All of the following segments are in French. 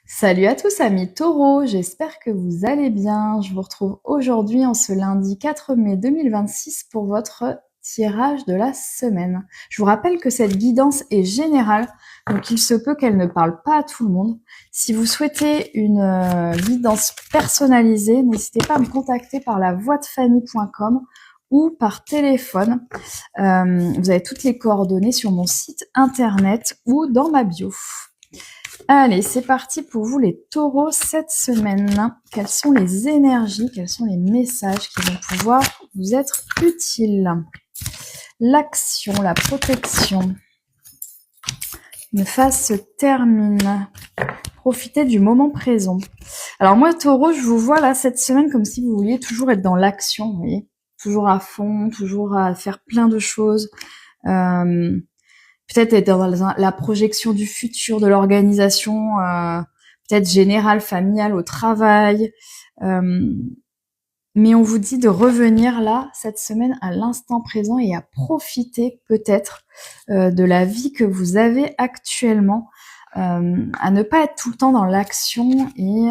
Salut à tous amis taureaux, j'espère que vous allez bien. Je vous retrouve aujourd'hui en ce lundi 4 mai 2026 pour votre tirage de la semaine. Je vous rappelle que cette guidance est générale, donc il se peut qu'elle ne parle pas à tout le monde. Si vous souhaitez une guidance personnalisée, n'hésitez pas à me contacter par lavoixdefanny.com ou par téléphone. Vous avez toutes les coordonnées sur mon site internet ou dans ma bio. Allez, c'est parti pour vous les taureaux cette semaine. Quelles sont les énergies, quels sont les messages qui vont pouvoir vous être utiles? L'action, la protection. Une phase se termine. Profitez du moment présent. Alors moi, taureau, je vous vois là cette semaine comme si vous vouliez toujours être dans l'action, vous voyez, toujours à fond, toujours à faire plein de choses. Peut-être être dans la projection du futur, de l'organisation, peut-être générale, familiale, au travail. Mais on vous dit de revenir là, cette semaine, à l'instant présent et à profiter peut-être de la vie que vous avez actuellement, à ne pas être tout le temps dans l'action et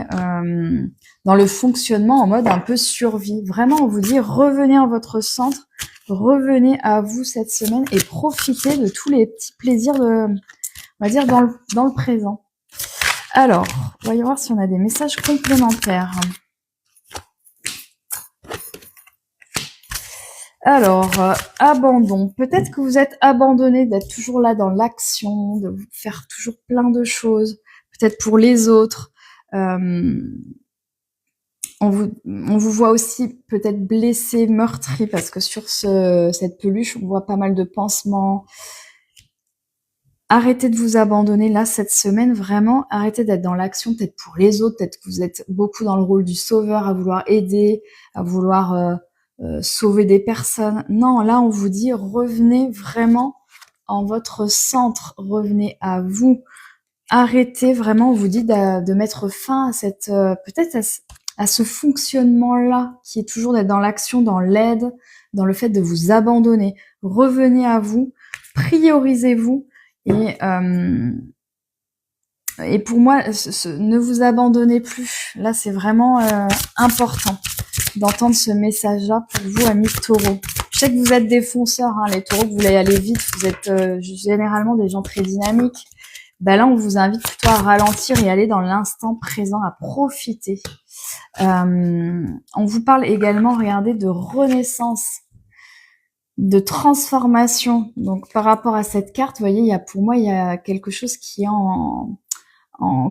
dans le fonctionnement en mode un peu survie. Vraiment, on vous dit revenez en votre centre, revenez à vous cette semaine et profitez de tous les petits plaisirs on va dire, dans le présent. Alors, voyons voir si on a des messages complémentaires. Alors, abandon. Peut-être que vous êtes abandonné d'être toujours là dans l'action, de faire toujours plein de choses, peut-être pour les autres. On vous voit aussi peut-être blessé, meurtri, parce que sur cette peluche, on voit pas mal de pansements. Arrêtez de vous abandonner là cette semaine, vraiment, arrêtez d'être dans l'action, peut-être pour les autres, peut-être que vous êtes beaucoup dans le rôle du sauveur, à vouloir aider, à vouloir sauver des personnes. Non, là on vous dit revenez vraiment en votre centre, revenez à vous. Arrêtez vraiment, on vous dit de mettre fin à cette peut-être à ce fonctionnement-là qui est toujours d'être dans l'action, dans l'aide, dans le fait de vous abandonner. Revenez à vous, priorisez-vous et pour moi, ne vous abandonnez plus. Là, c'est vraiment important d'entendre ce message-là pour vous, amis taureaux. Je sais que vous êtes des fonceurs, hein, les taureaux, que vous voulez aller vite, vous êtes généralement des gens très dynamiques. Ben là, on vous invite plutôt à ralentir et aller dans l'instant présent, à profiter. On vous parle également, regardez, de renaissance, de transformation. Donc, par rapport à cette carte, vous voyez, pour moi, il y a quelque chose qui est en